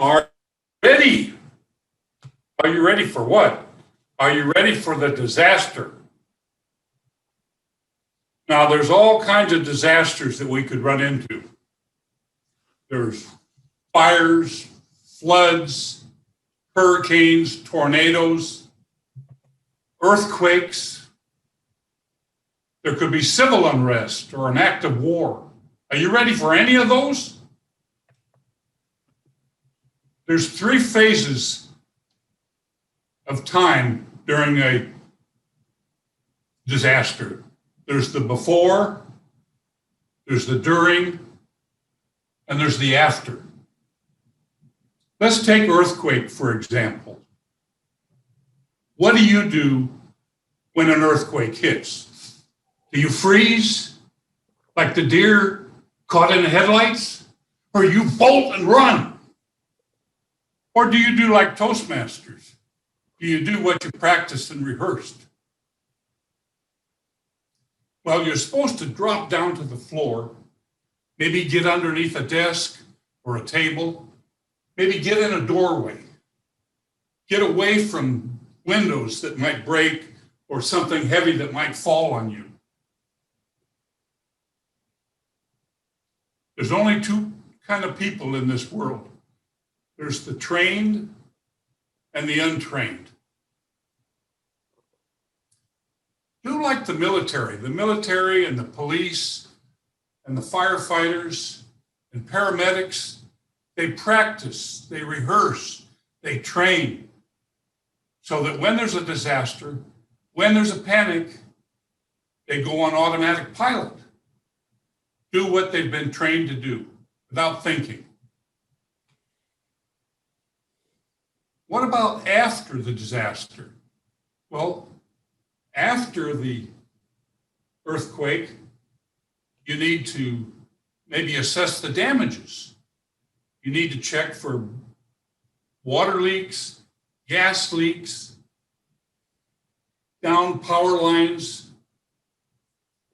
Are you ready? Are you ready for what? Are you ready for the disaster? Now, there's all kinds of disasters that we could run into. There's fires, floods, hurricanes, tornadoes, earthquakes. There could be civil unrest or an act of war. Are you ready for any of those? There's 3 phases of time during a disaster. There's the before, there's the during, and there's the after. Let's take earthquake, for example. What do you do when an earthquake hits? Do you freeze like the deer caught in the headlights? Or you bolt and run? Or do you do like Toastmasters? Do you do what you practiced and rehearsed? Well, you're supposed to drop down to the floor, maybe get underneath a desk or a table, maybe get in a doorway, get away from windows that might break or something heavy that might fall on you. There's only 2 kind of people in this world. There's the trained and the untrained. Do like the military and the police and the firefighters and paramedics. They practice, they rehearse, they train so that when there's a disaster, when there's a panic, they go on automatic pilot. Do what they've been trained to do without thinking. What about after the disaster? Well, after the earthquake, you need to maybe assess the damages. You need to check for water leaks, gas leaks, down power lines.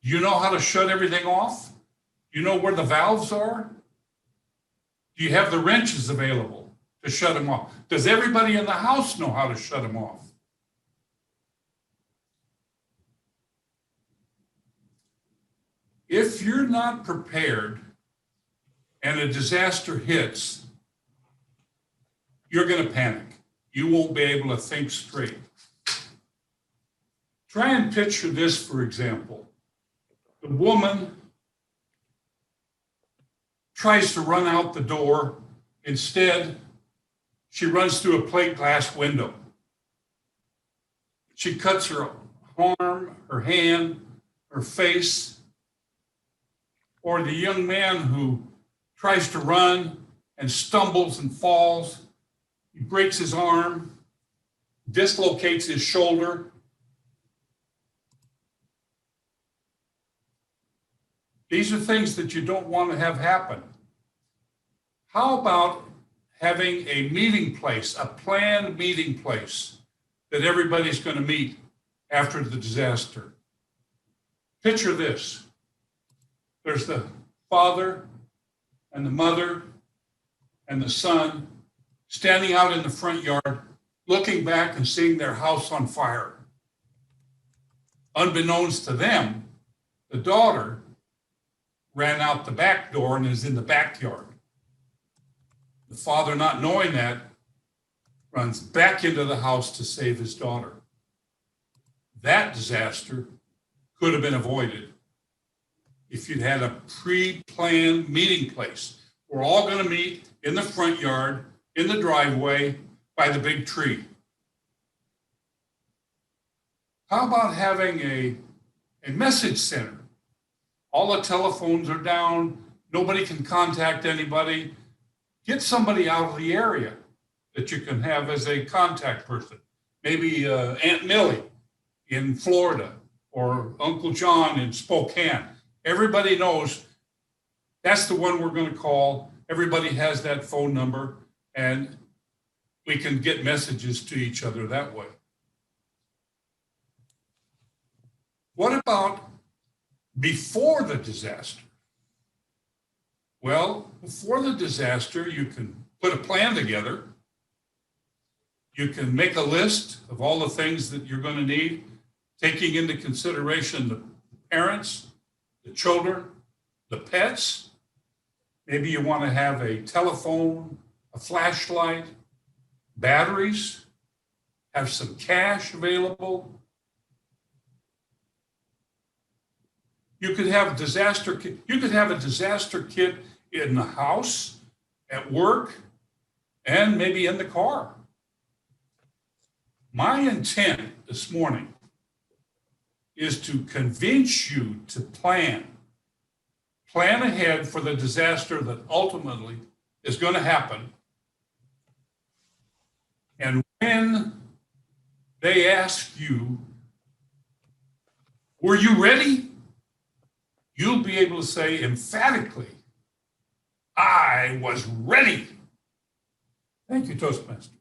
Do you know how to shut everything off? Do you know where the valves are? Do you have the wrenches available to shut them off? Does everybody in the house know how to shut them off? If you're not prepared and a disaster hits, you're going to panic. You won't be able to think straight. Try and picture this, for example. The woman tries to run out the door. Instead, she runs through a plate glass window. She cuts her arm, her hand, her face. Or the young man who tries to run and stumbles and falls. He breaks his arm, dislocates his shoulder. These are things that you don't want to have happen. How about having a meeting place, a planned meeting place that everybody's going to meet after the disaster? Picture this. There's the father and the mother and the son standing out in the front yard, looking back and seeing their house on fire. Unbeknownst to them, the daughter ran out the back door and is in the backyard. The father, not knowing that, runs back into the house to save his daughter. That disaster could have been avoided if you'd had a pre-planned meeting place. We're all going to meet in the front yard, in the driveway, by the big tree. How about having a message center? All the telephones are down. Nobody can contact anybody. Get somebody out of the area that you can have as a contact person. Maybe Aunt Millie in Florida or Uncle John in Spokane. Everybody knows that's the one we're going to call. Everybody has that phone number, and we can get messages to each other that way. What about before the disaster? Well, before the disaster, you can put a plan together. You can make a list of all the things that you're going to need, taking into consideration the parents, the children, the pets. Maybe you want to have a telephone, a flashlight, batteries, have some cash available. You could have a disaster kit in the house, at work, and maybe in the car. My intent this morning is to convince you to plan ahead for the disaster that ultimately is going to happen. And when they ask you, were you ready? You'll be able to say emphatically, I was ready. Thank you, Toastmaster.